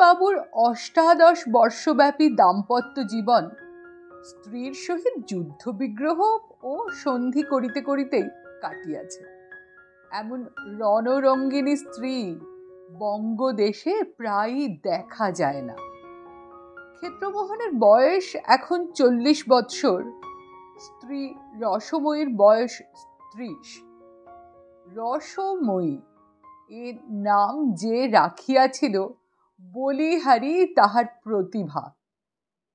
বাবুর ৮৮ বর্ষব্যাপী দাম্পত্য জীবন স্ত্রীর সহিত যুদ্ধ বিগ্রহ ও সন্ধি করিতে করিতেই কাটিয়াছে। এমন রণরঙ্গিনী স্ত্রী বঙ্গদেশে প্রায়ই দেখা যায় না। ক্ষেত্রমোহনের বয়স এখন ৪০ বৎসর, স্ত্রী রসময়ীর বয়স ৩০। রসময়ী এর নাম যে রাখিয়াছিল বলিহারি তাহার প্রতিভা।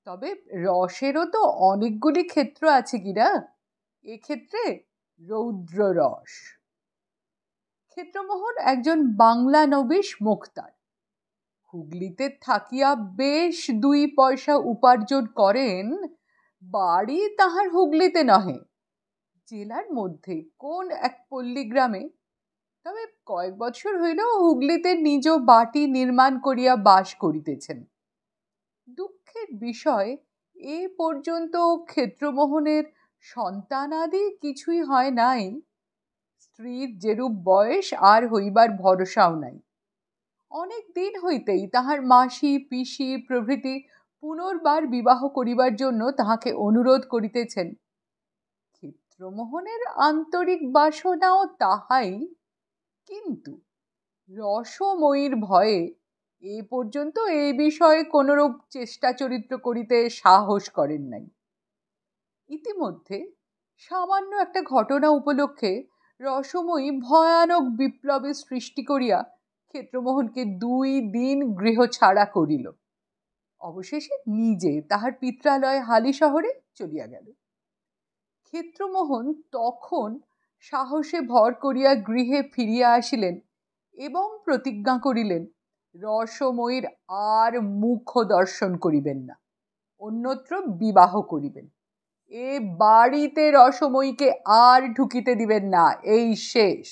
তবে রসেরও তো অনেকগুলি ক্ষেত্র আছে কিনা, এক্ষেত্রে রৌদ্র রস। ক্ষেত্রমোহন একজন বাংলানবিশ মুক্তার। হুগলিতে থাকিয়া বেশ ২ পয়সা উপার্জন করেন। বাড়ি তাহার হুগলিতে নহে, জেলার মধ্যে কোন এক পল্লী গ্রামে। তবে কয়েক বছর হইল হুগলিতে নিজ বাটি নির্মাণ করিয়া বাস করিতেছেন। দুঃখের বিষয়, এ পর্যন্ত ক্ষেত্রমোহনের সন্তানাদি কিছুই হয় নাই। স্ত্রীর যেরূপ বয়স আর হইবার ভরসাও নাই। অনেক দিন হইতেই তাহার মাসি পিসি প্রভৃতি পুনর্বার বিবাহ করিবার জন্য তাহাকে অনুরোধ করিতেছেন। ক্ষেত্রমোহনের আন্তরিক বাসনাও তাহাই, কিন্তু রসময়ীর ভয়ে এ পর্যন্ত এই বিষয়ে কোনরূপ চেষ্টা চরিত্র করিতে সাহস করেন নাই। ইতিমধ্যে সামান্য একটা ঘটনা উপলক্ষে রসময়ী ভয়ানক বিপ্লবের সৃষ্টি করিয়া ক্ষেত্রমোহনকে ২ দিন গৃহ ছাড়া করিল। অবশেষে নিজে তাহার পিত্রালয় হালিশহরে চলিয়া গেল। ক্ষেত্রমোহন তখন সাহসে ভর করিয়া গৃহে ফিরিয়া আসিলেন এবং প্রতিজ্ঞা করিলেন রসময়ীর আর মুখ দর্শন করিবেন না, অন্যত্র বিবাহ করিবেন। এ বাড়িতে রসময়ীকে আর ঢুকিতে দিবেন না, এই শেষ।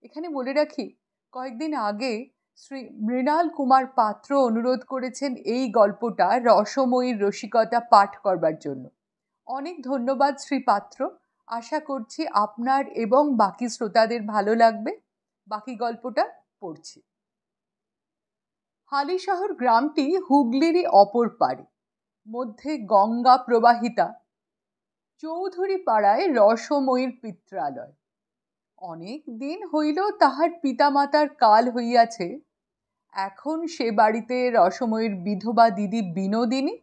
এখানে বলে রাখি, কয়েকদিন আগে শ্রী মৃণাল কুমার পাত্র অনুরোধ করেছেন এই গল্পটা রসময়ীর রসিকতা পাঠ করবার জন্য। অনেক ধন্যবাদ শ্রী পাত্র। আশা করছি আপনার এবং বাকি শ্রোতাদের ভালো লাগবে। বাকি গল্পটা পড়ছি। হালিশহর গ্রামটি হুগলিরই অপর পারে, মধ্যে গঙ্গা প্রবাহিতা। চৌধুরী পাড়ায় রসময়ীর পিত্রালয়। অনেক দিন হইল তাহার পিতামাতার কাল হইয়াছে। এখন সে বাড়িতে রসময়ীর বিধবা দিদি বিনোদিনী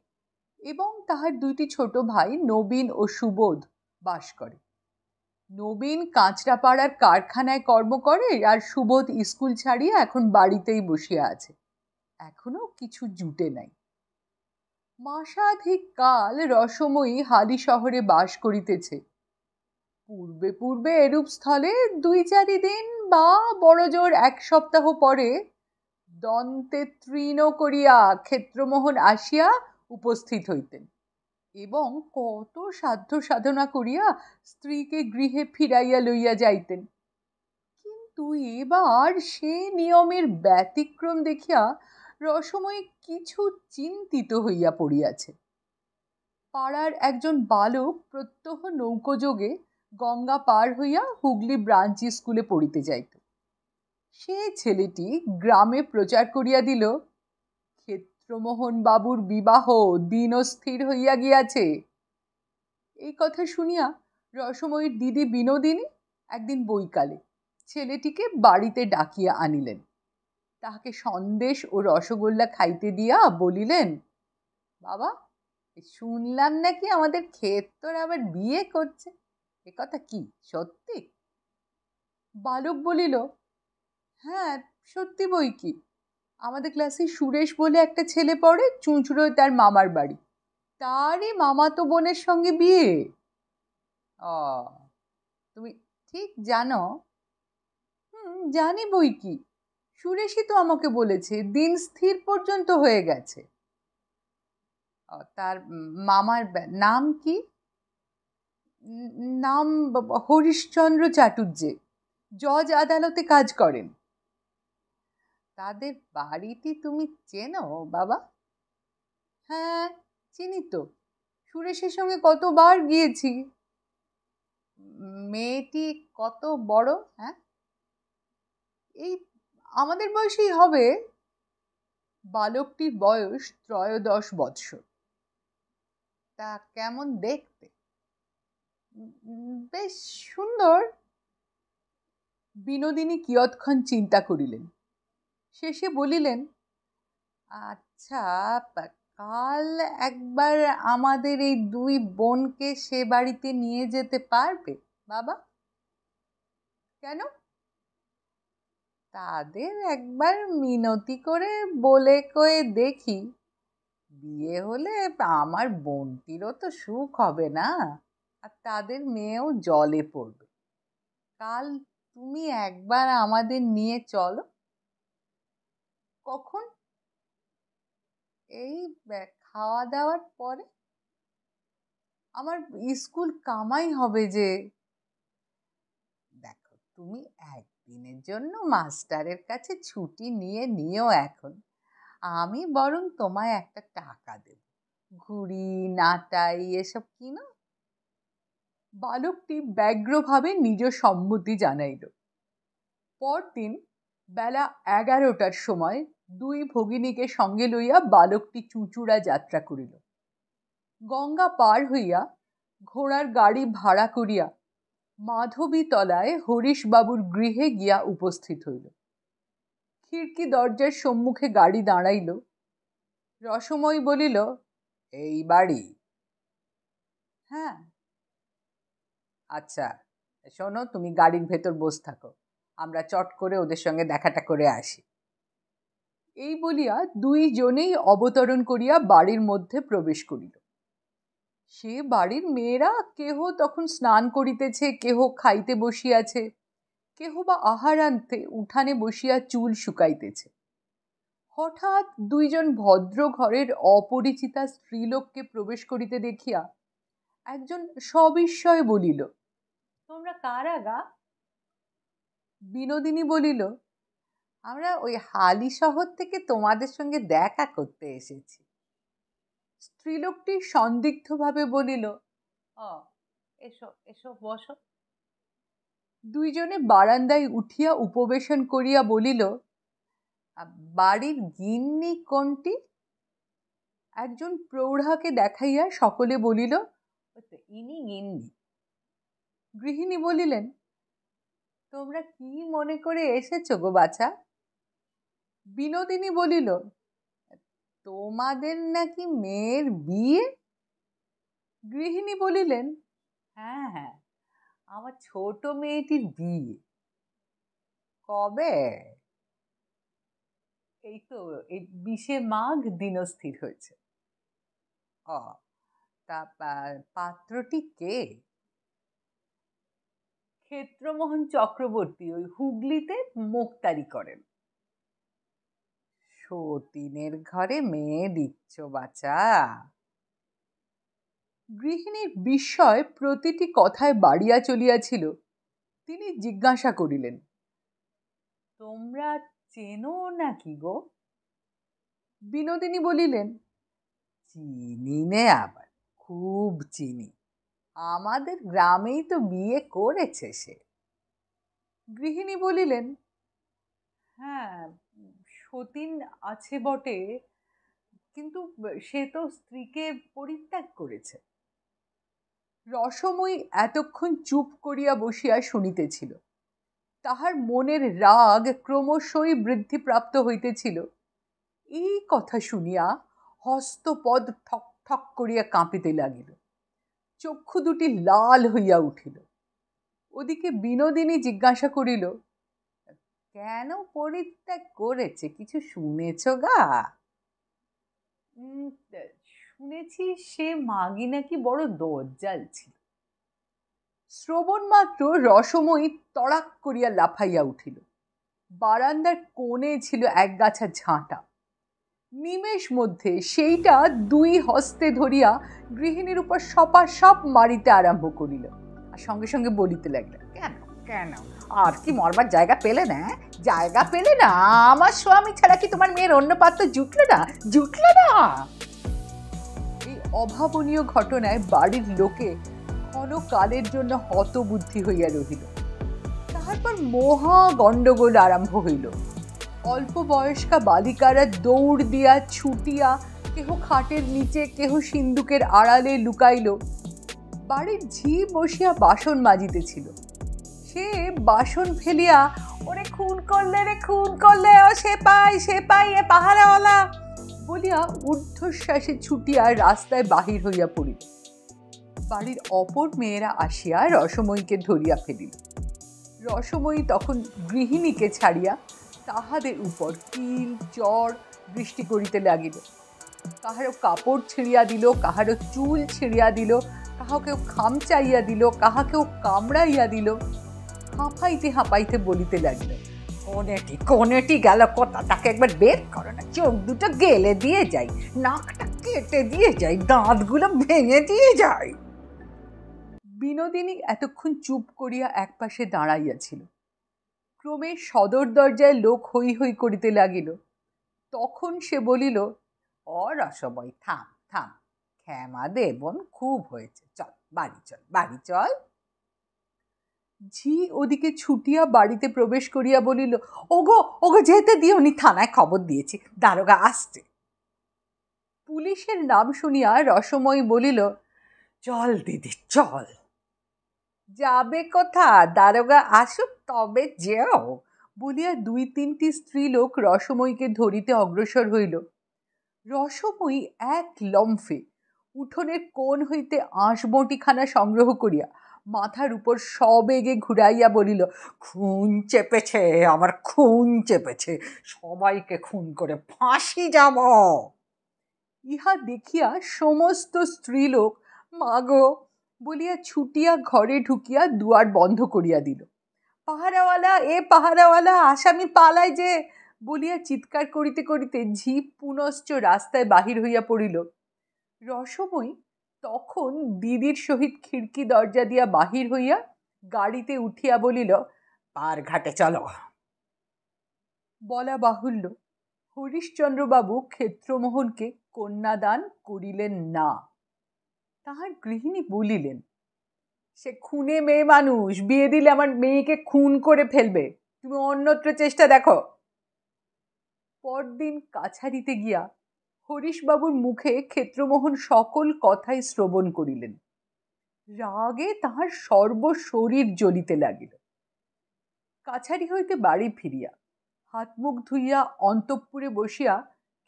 এবং তাহার ২টি ছোট ভাই নবীন ও সুবোধ বাস করে। নবীন কাঁচরাপাড়ার কারখানায় কর্ম করে, আর সুবোধ স্কুল ছাড়িয়া এখন বাড়িতেই বসিয়া আছে। এখনো কিছু জুটে নাই। মাসাধিক কাল রসময়ী হালিশহরে বাস করিতেছে। পূর্বে পূর্বে এরূপ স্থলে ২-৪ দিন বা বড় জোর ১ সপ্তাহ পরে দন্তে তৃণ করিয়া ক্ষেত্রমোহন আসিয়া উপস্থিত হইতেন এবং কত সাধ্য সাধনা করিয়া স্ত্রীকে গৃহে ফিরাইয়া লইয়া যাইতেন। কিন্তু এবার সে নিয়মের ব্যতিক্রম দেখিয়া রসময়ী কিছু চিন্তিত হইয়া পড়িয়াছে। পাড়ার একজন বালক প্রত্যহ নৌকোযোগে গঙ্গা পার হইয়া হুগলি ব্রাঞ্চ স্কুলে পড়িতে যাইত। সে ছেলেটি গ্রামে প্রচার করিয়া দিল, ক্ষেত্রমোহন বাবুর বিবাহ দিন স্থির হইয়া গিয়াছে। এই কথা শুনিয়া রসময়ীর দিদি বিনোদিনী একদিন বৈকালে ছেলেটিকে বাড়িতে ডাকিয়া আনিলেন। তাহাকে সন্দেশ ও রসগোল্লা খাইতে দিয়া বলিলেন, বাবা, শুনলাম নাকি আমাদের ক্ষেত্র আবার বিয়ে করছে, এ কথা কি সত্যি? বালক বলিল, হ্যাঁ সত্যি বই কি। আমাদের ক্লাসে সুরেশ বলে একটা ছেলে পড়ে, চুঁচুড়োয় তার মামার বাড়ি, তারই মামাতো বোনের সঙ্গে বিয়ে। ও, তুমি ঠিক জানো? জানি বই কি, সুরেশই তো আমাকে বলেছে, দিন স্থির পর্যন্ত হয়ে গেছে। তার মামার নাম কি? নাম হরিশচন্দ্র চাটুর্যে, জজ আদালতে কাজ করেন। তাদের বাড়িটি তুমি চেনো বাবা? হ্যাঁ চিনি তো, সুরেশের সঙ্গে কতবার গিয়েছি। মেয়েটি কত বড়? হ্যাঁ, এই আমাদের বয়সী হবে। বালকটির বয়স 13 বৎসর। তা কেমন দেখতে? বেশ সুন্দর। বিনোদিনী কিয়ৎক্ষণ চিন্তা করিলেন, শেষে বলিলেন, আচ্ছা, কাল একবার আমাদের এই দুই বোনকে সে বাড়িতে নিয়ে যেতে পারবে বাবা? কেন? তাদের একবার মিনতি করে বলে কয়ে দেখি, বিয়ে হলে আমার বোনটিরও তো সুখ হবে না, আর তাদের মেয়েও জলে পড়বে। কাল তুমি একবার আমাদের নিয়ে চলো। কখন? এই খাওয়া দাওয়ার পরে। আমার স্কুল কামাই হবে যে। দেখো, তুমি একদিনের জন্য মাস্টারের কাছে ছুটি নিও এখন। আমি বরং তোমায় একটা টাকা দেব, ঘুড়ি নাটাই এসব কিনো। বালকটি ব্যগ্রভাবে নিজ সম্মতি জানাইল। পরদিন বেলা 11টার সময় দুই ভগিনীকে সঙ্গে লইয়া বালকটি চুঁচুড়া যাত্রা করিল। গঙ্গা পার হইয়া ঘোড়ার গাড়ি ভাড়া করিয়া মাধবীতলায় হরিশবাবুর গৃহে গিয়া উপস্থিত হইল। খিড়কি দরজার সম্মুখে গাড়ি দাঁড়াইল। রসময়ী বলিল, এই বাড়ি? হ্যাঁ। আচ্ছা শোনো, তুমি গাড়ির ভেতর বসে থাকো, আমরা চট করে ওদের সঙ্গে দেখাটা করে আসি। এই বলিয়া দুইজনেই অবতরণ করিয়া বাড়ির মধ্যে প্রবেশ করিল। সে বাড়ির মেয়েরা কেহ তখন স্নান করিতেছে, কেহ খাইতে বসিয়াছে, কেহ বা আহারান্তে উঠানে বসিয়া চুল শুকাইতেছে। হঠাৎ দুইজন ভদ্র ঘরের অপরিচিতা স্ত্রীলোককে প্রবেশ করিতে দেখিয়া একজন সবিস্ময়ে বলিল, তোমরা কারা গা? বিনোদিনী বলিল, আমরা ওই হালি শহর থেকে তোমাদের সঙ্গে দেখা করতে এসেছি। স্ত্রীলোকটি সন্দিগ্ধভাবে বলিল, এসো এসো বসো। দুইজনে বারান্দায় উঠিয়া উপবেশন করিয়া বলিল, বাড়ির গিন্নি কোনটি? একজন প্রৌঢ়াকে দেখাইয়া সকলে বলিল, ইনি গিন্নি। গৃহিণী বলিলেন, তোমরা কি মনে করে এসেছো গো বাছা? বিনোদিনী বলিল, তোমাদের নাকি মেয়ের বিয়ে? গৃহিণী বলিলেন, হ্যাঁ হ্যাঁ, আমার ছোট মেয়েটির বিয়ে। কবে? এই তো এই 20শে মাঘ দিনস্থির হয়েছে। তা পাত্রটি কে? ক্ষেত্রমোহন চক্রবর্তী, ওই হুগলিতে মোক্তারি করেন। সতীনের ঘরে মেয়ে দিচ্ছ বাছা? গৃহিণীর বিস্ময় প্রতিটি কথায় বাড়িয়া চলিয়াছিল। তিনি জিজ্ঞাসা করিলেন, তোমরা চেনো নাকি গো? বিনোদিনী বলিলেন, চিনি নে আবার, খুব চিনি, আমাদের গ্রামেই তো বিয়ে করেছে সে। গৃহিণী বলিলেন, হ্যাঁ সতীন আছে বটে, কিন্তু সে তো স্ত্রীকে পরিত্যাগ করেছে। রসময়ী এতক্ষণ চুপ করিয়া বসিয়া শুনিতেছিল। তাহার মনের রাগ ক্রমশই বৃদ্ধিপ্রাপ্ত হইতেছিল। এই কথা শুনিয়া হস্তপদ ঠক ঠক করিয়া কাঁপিতে লাগিল, চক্ষু দুটি লাল হইয়া উঠিল। ওদিকে বিনোদিনী জিজ্ঞাসা করিল, কেন পরিত্যাগ করেছে, কিছু শুনেছ গা? শুনেছি সে মাগি নাকি বড় দজ্জাল ছিল। শ্রবণ মাত্র রসময়ী তড়াক করিয়া লাফাইয়া উঠিল। বারান্দার কোণে ছিল একগাছা ঝাঁটা। নিমেষ মধ্যে সেইটা দুই হস্তে ধরিয়া গৃহিণীর উপর সপাসপ মারিতে আরম্ভ করিল, আর সঙ্গে সঙ্গে বলিতে লাগল, কেন কেন আর কি মরবার জায়গা পেলে না? জায়গা পেলে না? আমার স্বামী ছাড়া কি তোমার মেয়ের অন্য পাত্র জুটল না? এই অভাবনীয় ঘটনায় বাড়ির লোকে ক্ষণকালের জন্য হতবুদ্ধি হইয়া রহিল। তাহার পর মহা গণ্ডগোল আরম্ভ হইল। অল্প বয়স্কা বালিকারা দৌড় দিয়া ছুটিয়া কেহ খাটের নিচে কেহ সিন্দুকের আড়ালে লুকাইল। বাড়ির ঝি বসিয়া বাসন মাজিতেছিল। সে বাসন ফেলিয়া, ওরে খুন করলে রে, খুন করলে, ও সে পাই এ পাহারাওয়ালা বলিয়া ঊর্ধ্বশ্বাসে ছুটিয়া রাস্তায় বাহির হইয়া পড়িল। বাড়ির অপর মেয়েরা আসিয়া রসময়ীকে ধরিয়া ফেলিল। রসময়ী তখন গৃহিণীকে ছাড়িয়া তাহাদের উপর কিল চর বৃষ্টি করিতে লাগিল। কাহারও কাপড় ছিঁড়িয়া দিল, কাহারও চুল ছিঁড়িয়া দিল, কাহাকেও খামচাইয়া দিল, কাহাকেও কামড়াইয়া দিল। হাঁপাইতে হাঁপাইতে বলিতে লাগিল, কোনেটি গেল কোথা, তাকে একবার বের করো না, চোখ দুটো গেলে দিয়ে যাই, নাকটা কেটে দিয়ে যাই, দাঁতগুলো ভেঙে দিয়ে যাই। বিনোদিনী এতক্ষণ চুপ করিয়া একপাশে দাঁড়াইয়াছিল। ক্রমে সদর দরজায় লোক হৈ হৈ করিতে লাগিল। তখন সে বলিল, ও রসময়, থাম থাম, ক্ষমা দেবন, খুব হয়েছে, চল বাড়ি চল। ঝি ওদিকে ছুটিয়া বাড়িতে প্রবেশ করিয়া বলিল, ওগো যেতে দিওনি, থানায় খবর দিয়েছি, দারোগা আসছে। পুলিশের নাম শুনিয়া রসময়ী বলিল, চল দিদি চল। যাবে কোথা, দারোগা আসুক তবে যেও বলিয়া 2-3টি স্ত্রীলোক রসময়ীকে ধরিতে অগ্রসর হইল। রসময়ী এক লম্ফে উঠোনের কোণ হইতে আঁশবটিখানা সংগ্রহ করিয়া মাথার উপর সবেগে ঘুরাইয়া বলিল, খুন চেপেছে, আমার খুন চেপেছে, সবাইকে খুন করে ফাঁসি যাব। ইহা দেখিয়া সমস্ত স্ত্রীলোক মাগো বলিয়া ছুটিয়া ঘরে ঢুকিয়া দুয়ার বন্ধ করিয়া দিল। পাহারাওয়ালা, আসামি পালায় যে বলিয়া চিৎকার করিতে করিতে ঝি পুনশ্চ রাস্তায় বাহির হইয়া পড়িল। রসময়ী তখন দিদির সহিত খিড়কি দরজা দিয়া বাহির হইয়া গাড়িতে উঠিয়া বলিল, পারঘাটে চলো। বলা বাহুল্য, হরিশ্চন্দ্রবাবু ক্ষেত্রমোহনকে কন্যাদান করিলেন না। তাহার গৃহিণী বলিলেন, সে খুনে মেয়ে মানুষ, বিয়ে দিলে আমার মেয়েকে খুন করে ফেলবে, তুমি অন্যত্র চেষ্টা দেখো। পরদিন কাছারিতে গিয়া হরিশবাবুর মুখে ক্ষেত্রমোহন সকল কথাই শ্রবণ করিলেন। রাগে তাহার সর্বশরীর জ্বলিতে লাগিল। কাছারি হইতে বাড়ি ফিরিয়া হাত মুখ ধুইয়া অন্তঃপুরে বসিয়া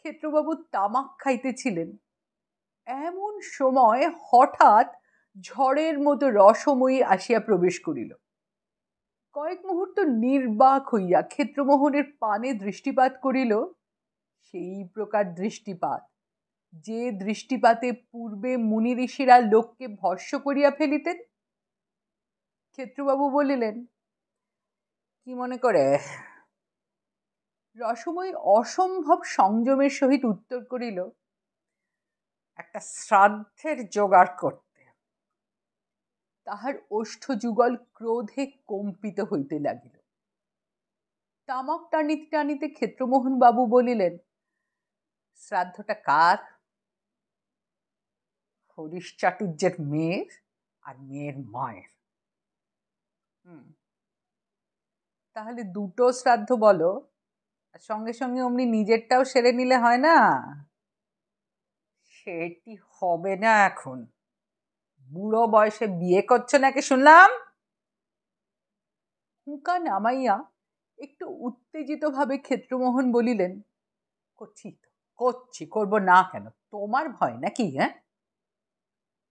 ক্ষেত্রবাবু তামাক খাইতেছিলেন। এমন সময় হঠাৎ ঝড়ের মতো রসময়ী আসিয়া প্রবেশ করিল। কয়েক মুহূর্ত নির্বাক হইয়া ক্ষেত্রমোহনের পানে দৃষ্টিপাত করিল। সেই প্রকার দৃষ্টিপাত, যে দৃষ্টিপাতে পূর্বে মুনি ঋষিরা লোককে ভস্ম করিয়া ফেলিতেন। ক্ষেত্রবাবু বলিলেন, কি মনে করে? রসময়ী অসম্ভব সংযমের সহিত উত্তর করিল, একটা শ্রাদ্ধের জোগাড় করতে। তাহার ওষ্ঠযুগল ক্রোধে কম্পিত হইতে লাগিল। তামাক টানিতে টানিতে ক্ষেত্রমোহন বাবু বলিলেন, শ্রাদ্ধটা কার? হরিশ চাটুর্যের মেয়ের আর মেয়ের মায়ের। তাহলে দুটো শ্রাদ্ধ বলো, আর সঙ্গে সঙ্গে অমনি নিজেরটাও সেরে নিলে হয় না? সেটি হবে না এখন, বুড়ো বয়সে বিয়ে করছো নাকি শুনলাম। হুঁকা নামাইয়া একটু উত্তেজিত ভাবে ক্ষেত্রমোহন বলিলেন, করছি, করবো না কেন, তোমার ভয় নাকি? হ্যাঁ?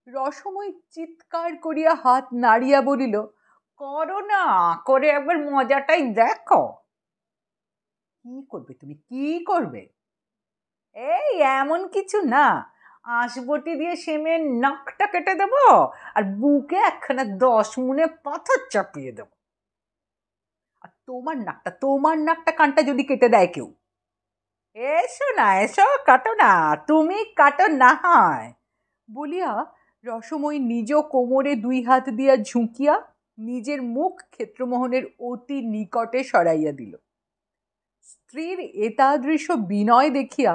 রসময়ী চিৎকার করিয়া হাত নাড়িয়া বলিল, করো না, করে একবার মজাটাই দেখো। কি করবে তুমি, কি করবে? এই এমন কিছু না, আঁশবটি দিয়ে সেমের নাকটা কেটে দেব, আর বুকে একখানা 10 মুনে পাথর চাপিয়ে দেব। আর তোমার নাকটা কানটা যদি কেটে দেয় কেউ? এসো কাটো না, তুমি কাটো না হয় বলিয়া রসময়ী নিজ কোমরে 2 হাত দিয়া ঝুঁকিয়া নিজের মুখ ক্ষেত্রমোহনের অতি নিকটে সরাইয়া দিল। স্ত্রীর এতাদৃশ বিনয় দেখিয়া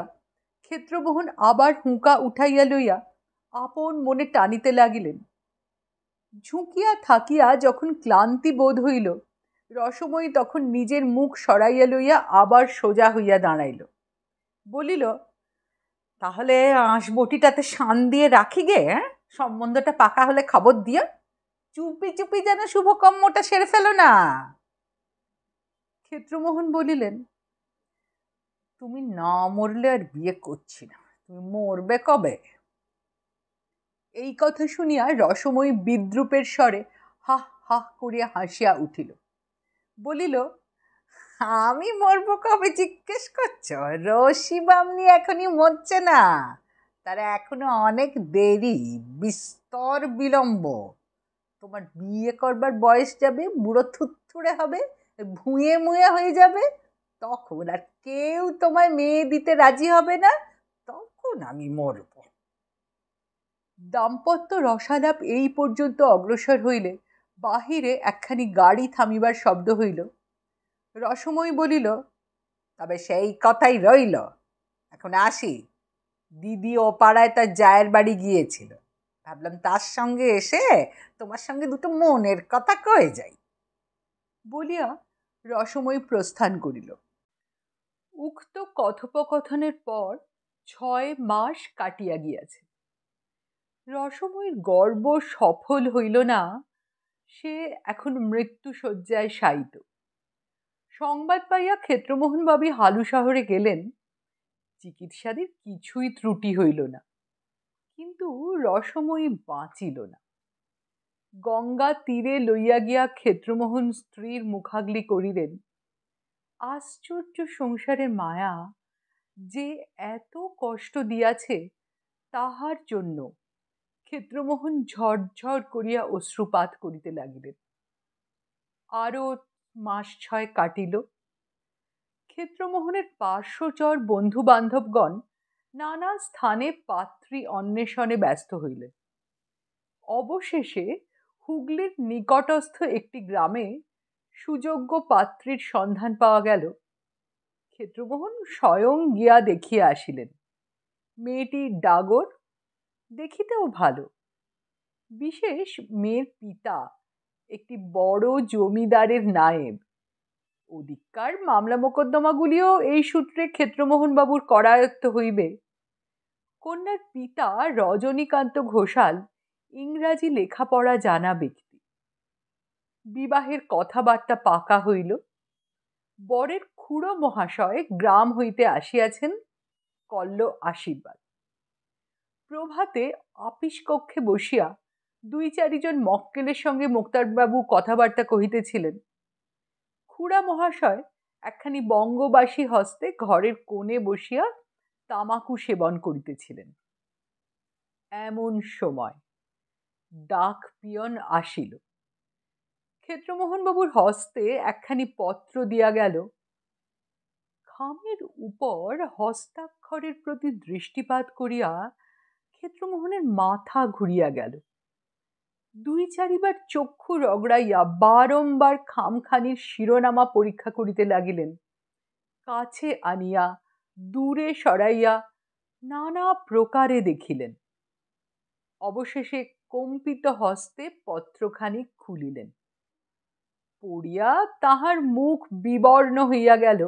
ক্ষেত্রমোহন আবার হুঁকা উঠাইয়া লইয়া আপন মনে টানিতে লাগিলেন। ঝুঁকিয়া থাকিয়া যখন ক্লান্তি বোধ হইল, রসময়ী তখন নিজের মুখ সরাইয়া লইয়া আবার সোজা হইয়া দাঁড়াইল, বলিল, তাহলে আঁশবটিটাতে শান দিয়ে রাখি গে, সম্বন্ধটা পাকা হলে খবর দিও। চুপি চুপি যেন শুভকর্মটা সেরে ফেলো না। ক্ষেত্রমোহন বলিলেন, তুমি না মরলে আর বিয়ে করছি না, তুমি মরবে কবে? এই কথা শুনিয়া রসময়ী বিদ্রুপের স্বরে হা হা করিয়া হাসিয়া উঠিল, বলিল, আমি মরবো কবে জিজ্ঞেস করছো? রশি বামনি এখনই মরছে না, তারা এখনো অনেক দেরি, বিস্তর বিলম্ব। তোমার বিয়ে করবার বয়স যাবে, বুড়ো থুতথুড়ে হবে, ভুঁয়ে মুয়ে হয়ে যাবে, তখন আর কেউ তোমায় মেয়ে দিতে রাজি হবে না, তখন আমি মরব। দাম্পত্য রসালাপ এই পর্যন্ত অগ্রসর হইলে বাহিরে একখানি গাড়ি থামিবার শব্দ হইল। রসময়ী বলিল, তবে সেই কথাই রইল, এখন আসি। দিদি ও পাড়ায় তার জায়ের বাড়ি গিয়েছিল, ভাবলাম তার সঙ্গে এসে তোমার সঙ্গে দুটো মনের কথা কয়ে যাই বলিয়া রসময়ী প্রস্থান করিল। উক্ত কথোপকথনের পর 6 মাস কাটিয়া গিয়াছে। রসময়ীর গর্ব সফল হইল না, সে এখন মৃত্যুশয্যায় শায়িত। সংবাদ পাইয়া ক্ষেত্রমোহনবাবু হালু শহরে গেলেন। চিকিৎসাদের কিছুই ত্রুটি হইল না, কিন্তু রসময়ী বাঁচিল না। গঙ্গা তীরে লইয়া গিয়া ক্ষেত্রমোহন স্ত্রীর মুখাগ্নি করিলেন। আশ্চর্য সংসারের মায়া যে এত কষ্ট দিয়াছে, তাহার জন্য ক্ষেত্রমোহন ঝরঝর করিয়া অশ্রুপাত করিতে লাগিলেন। আরও 6 মাস কাটিল। ক্ষেত্রমোহনের পার্শ্বচর বন্ধু বান্ধবগণ নানা স্থানে পাত্রী অন্বেষণে ব্যস্ত হইলেন। অবশেষে হুগলির নিকটস্থ একটি গ্রামে সুযোগ্য পাত্রীর সন্ধান পাওয়া গেল। ক্ষেত্রমোহন স্বয়ং গিয়া দেখিয়া আসিলেন। মেয়েটি ডাগর, দেখিতেও ভালো। বিশেষ মেয়ের পিতা একটি বড় জমিদারের নায়েব। ওদিককার মামলা মোকদ্দমাগুলিও এই সূত্রে ক্ষেত্রমোহনবাবুর করায়ত্ত হইবে। কন্যার পিতা রজনীকান্ত ঘোষাল ইংরাজি লেখাপড়া জানা ব্যক্তি। বিবাহের কথাবার্তা পাকা হইল। বরের খুড়ো মহাশয় গ্রাম হইতে আসিয়াছেন, করল আশীর্বাদ। প্রভাতে আপিস কক্ষে বসিয়া 2-4 জন মক্কেলের সঙ্গে মোক্তারবাবু কথাবার্তা কহিতেছিলেন। খুড়া মহাশয় একখানি বঙ্গবাসী হস্তে ঘরের কোণে বসিয়া তামাকু সেবন করিতেছিলেন। এমন সময় ডাক পিয়ন আসিল। ক্ষেত্রমোহনবাবুর হস্তে একখানি পত্র দিয়া গেল। খামের উপর হস্তাক্ষরের প্রতি দৃষ্টিপাত করিয়া ক্ষেত্রমোহনের মাথা ঘুরিয়া গেল। 2-4 বার চক্ষু রগড়াইয়া বারংবার খামখানির শিরোনামা পরীক্ষা করিতে লাগিলেন। কাছে আনিয়া দূরে সরাইয়া নানা প্রকারে দেখিলেন। অবশেষে কম্পিত হস্তে পত্রখানি খুলিলেন। পড়িয়া তাহার মুখ বিবর্ণ হইয়া গেল।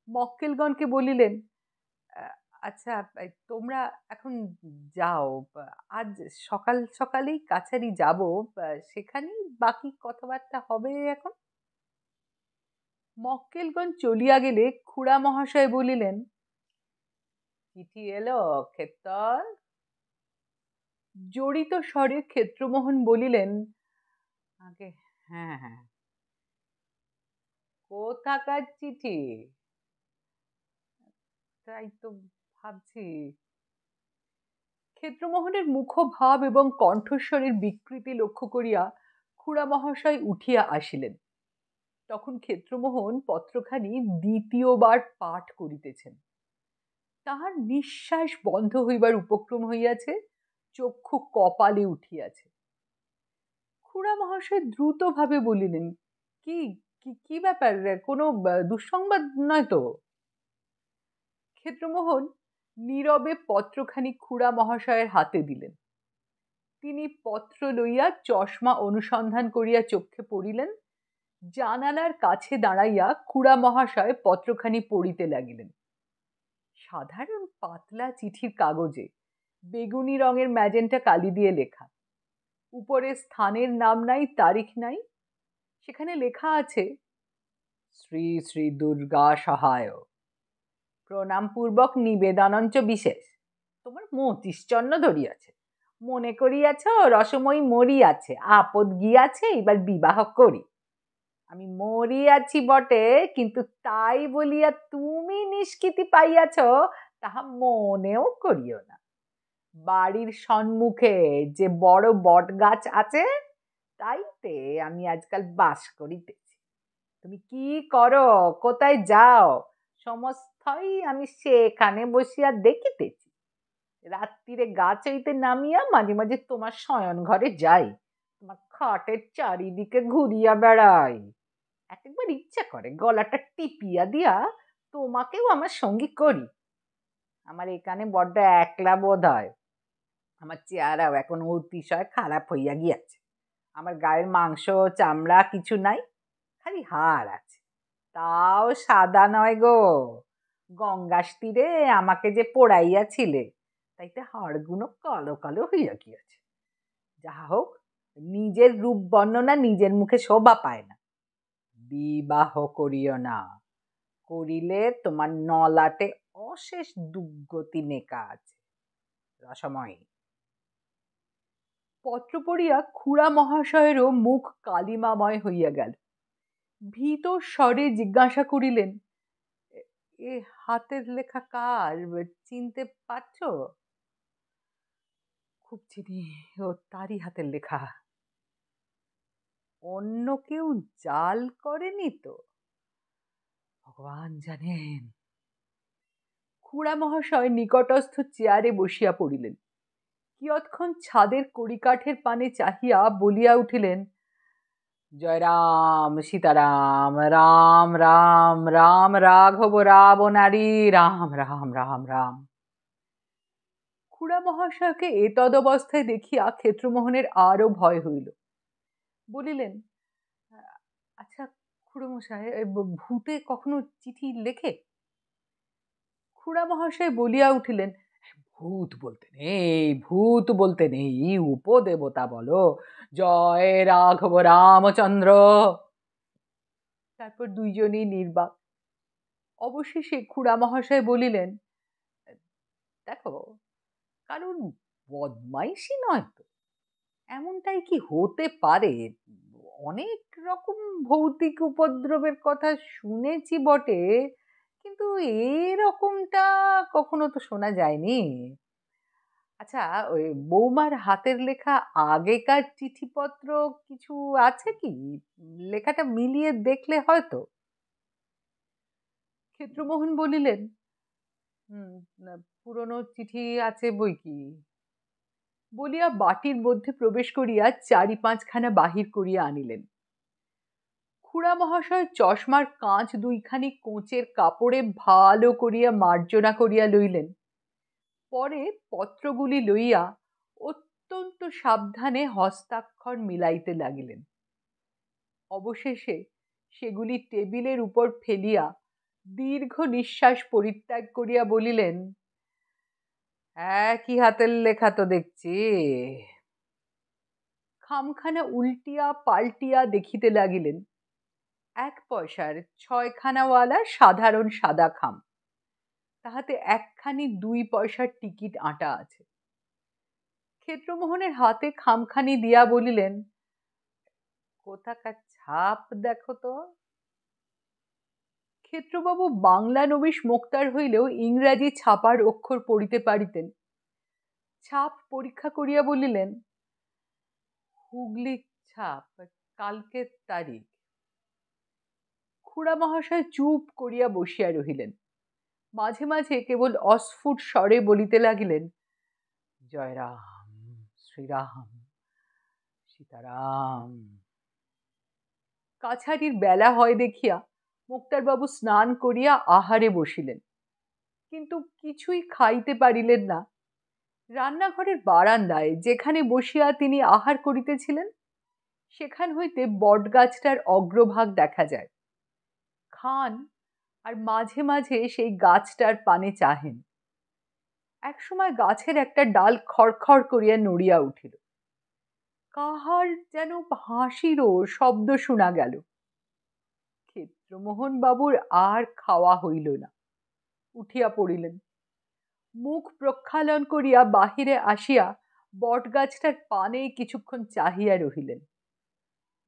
মক্কেলগণকে বলিলেন, আচ্ছা, তোমরা এখন যাও, আজ সকাল সকালেই কাছারি যাব, সেখানেই বাকি কথাবার্তা হবে। এখন মক্কেলগণ চলিয়া গেলে খুড়া মহাশয় বলিলেন, চিঠি এলো ক্ষেত্তর? জড়িত স্বরে ক্ষেত্রমোহন বলিলেন, আগে হ্যাঁ হ্যাঁ। কোথাকার চিঠি? তাই তো ভাবছি। ক্ষেত্রমোহনের মুখভাব এবং কণ্ঠস্বরের বিকৃতি লক্ষ্য করিয়া খুড়া মহাশয় উঠিয়া আসিলেন। তখন ক্ষেত্রমোহন পত্রখানি দ্বিতীয়বার পাঠ করিতেছেন। তাহার নিঃশ্বাস বন্ধ হইবার উপক্রম হইয়াছে, চক্ষু কপালে উঠিয়াছে। খুড়া মহাশয় দ্রুতভাবে বলিলেন, কি কি ব্যাপার, কোনো দুঃসংবাদ নয় তো? ক্ষেত্রমোহন নীরবে পত্রখানি খুড়া মহাশয়ের হাতে দিলেন। তিনি পত্র লইয়া চশমা অনুসন্ধান করিয়া চক্ষে পড়িলেন জানালার কাছে দাঁড়াইয়া খুড়া মহাশয় পত্রখানি পড়িতে লাগিলেন। সাধারণ পাতলা চিঠির কাগজে বেগুনি রঙের ম্যাজেন্টা কালি দিয়ে লেখা। উপরে স্থানের নাম নাই, তারিখ নাই। সেখানে লেখা আছে, শ্রী শ্রী দুর্গা সহায়, প্রণাম পূর্বক নিবেদনঞ্চ বিশেষ। তোমার মতিশ্চন্ন ধরিয়াছে, মনে করিয়াছ রসময়ী মরিয়াছে, আপদ গিয়াছে, এবার বিবাহ করি। আমি মরিয়াছি বটে, কিন্তু তাই বলিয়া তুমি নিষ্কৃতি পাইয়াছ তাহা মনেও করিও না। বাড়ির সম্মুখে যে বড় বট গাছ আছে, তাইতে আমি আজকাল বাস করিতেছি। তুমি কি করো, কোথায় যাও, সমস্তই আমি সেখানে বসিয়া দেখিতেছি। রাত্রিরে গাছ হইতে নামিয়া মাঝে মাঝে তোমার শয়ন ঘরে যাই, তোমার খাটের চারিদিকে ঘুরিয়া বেড়াই। একবার ইচ্ছা করে গলাটা টিপিয়া দিয়া তোমাকেও আমার সঙ্গী করি। আমার এখানে বড্ড একলা বোধ হয়। আমার চেহারাও এখন অতিশয় খারাপ হইয়া গিয়াছে। আমার গায়ের মাংস চামড়া কিছু নাই, খালি হাড় আছে, তাও সাদা নয় গো। গঙ্গার তীরে আমাকে যে পোড়াইয়াছিলে, তাইতে হাড়গুলো কালো কালো হইয়া গিয়াছে। যাহা হোক, নিজের রূপ বর্ণনা নিজের মুখে শোভা পায় না। বিবাহ করিও না, করিলে তোমার নলাটে অশেষ দুর্গতি নেকা আছে। রসময়ী। পত্র পড়িয়া খুড়া মহাশয়েরও মুখ কালিমাময় হইয়া গেল। ভীত স্বরে জিজ্ঞাসা করিলেন, এ হাতের লেখা কার, চিনতে পারছ? খুব চিনি, ও তারই হাতের লেখা। অন্য কেউ জাল করেনি তো? ভগবান জানেন। খুড়া মহাশয় নিকটস্থ চেয়ারে বসিয়া পড়িলেন। কিয়ৎক্ষণ ছাদের কড়িকাঠের পানে চাহিয়া বলিয়া উঠিলেন, জয় রাম সীতারাম, রাম রাম রাম রাঘব রাবণারি, রাম রাম রাম রাম। খুড়া মহাশয়কে এতদ অবস্থায় দেখিয়া ক্ষেত্রমোহনের আরো ভয় হইল। বলিলেন, আচ্ছা খুড়োমশাই, ভূতে কখনো চিঠি লেখে? খুড়া মহাশয় বলিয়া উঠিলেন, ভূত বলতে নেই, ভূত বলতে নেই, উপদেবতা বলো, জয় রাঘব রামচন্দ্র। তারপর দুইজনেই নির্বাক। অবশেষে খুড়া মহাশয় বলিলেন, দেখো, কারণ বদমাইশি নয় তো, এমনটাই কি হতে পারে? অনেক রকম ভৌতিক উপদ্রবের কথা শুনেছি বটে, কিন্তু এরকমটা কখনো তো শোনা যায়নি। আচ্ছা, ওই বৌমার হাতের লেখা আগেকার চিঠিপত্র কিছু আছে কি? লেখাটা মিলিয়ে দেখলে হয়তো। ক্ষেত্রমোহন বলিলেন, পুরনো চিঠি আছে বই কি, বলিয়া বাটির মধ্যে প্রবেশ করিয়া 4-5খানা বাহির করিয়া আনিলেন। খুড়া মহাশয় চশমার কাঁচ দুইখানি কোঁচের কাপড়ে ভালো করিয়া মার্জনা করিয়া লইলেন। পরে পত্রগুলি লইয়া অত্যন্ত সাবধানে হস্তাক্ষর মিলাইতে লাগিলেন। অবশেষে সেগুলি টেবিলের উপর ফেলিয়া দীর্ঘ নিঃশ্বাস পরিত্যাগ করিয়া বলিলেন, একই হাতের লেখা তো দেখছি। খামখানা উল্টিয়া পাল্টিয়া দেখিতে লাগিলেন। 1 পয়সার 6খানাওয়ালা সাধারণ সাদা খাম, তাহাতে একখানি 2 পয়সার টিকিট আঁটা আছে। ক্ষেত্রমোহনের হাতে খামখানি দিয়া বলিলেন, কোথাকার ছাপ দেখো তো। ক্ষেত্রবাবু বাংলা নবিশ মোক্তার হইলেও ইংরাজি ছাপার অক্ষর পড়িতে পারিতেন। ছাপ পরীক্ষা করিয়া বলিলেন, হুগলি ছাপ, কালকের তারিখ। খুড়া মহাশয় চুপ করিয়া বসিয়া রহিলেন। মাঝে মাঝে কেবল অস্ফুট স্বরে বলিতে লাগিলেন, জয় রাম শ্রীরাম সীতারাম। কাছারির বেলা হয় দেখিয়া মোক্তারবাবু স্নান করিয়া আহারে বসিলেন, কিন্তু কিছুই খাইতে পারিলেন না। রান্নাঘরের বারান্দায় যেখানে বসিয়া তিনি আহার করিতেছিলেন, সেখান হইতে বটগাছটার অগ্রভাগ দেখা যায়। খান আর মাঝে মাঝে সেই গাছটার পানে চাহেন। একসময় গাছের একটা ডাল খড়খড় করিয়া নড়িয়া উঠিল। কাহার যেন হাসিরও শব্দ শোনা গেল। ক্ষেত্রমোহন বাবুর আর খাওয়া হইল না, উঠিয়া পড়িলেন। মুখ প্রক্ষালন করিয়া বাহিরে আসিয়া বটগাছটার পানে কিছুক্ষণ চাহিয়া রহিলেন।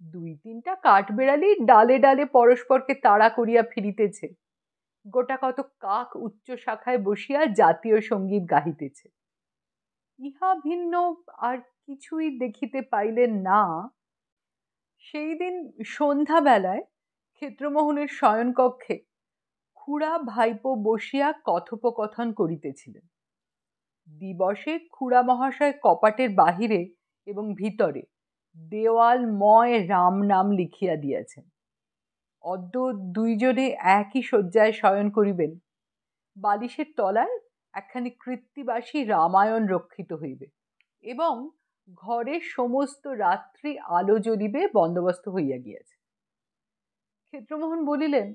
দুই তিনটা কাঠবেড়ালি ডালে ডালে পরস্পরকে তাড়া করিয়া ফিরিতেছে। গোটা কত কাক উচ্চ শাখায় বসিয়া জাতীয় সঙ্গীত গাহিতেছে। ইহা ভিন্ন আর কিছুই দেখিতে পাইলেন না। সেই দিন সন্ধ্যাবেলায় ক্ষেত্রমোহনের শয়নকক্ষে খুড়া ভাইপো বসিয়া কথোপকথন করিতেছিলেন। দিবসে খুড়া মহাশয় কপাটের বাহিরে এবং ভিতরে দেওয়ালময় রাম নাম লিখিয়া দিয়াছেন। অদ্য দুইজনে একই শয্যায় শয়ন করিবেন। বালিশের তলায় একখানি কৃত্তিবাসী রামায়ণ রক্ষিত হইবে এবং ঘরে সমস্ত রাত্রি আলো জ্বলিবে বন্দোবস্ত হইয়া গিয়াছে। ক্ষেত্রমোহন বলিলেন,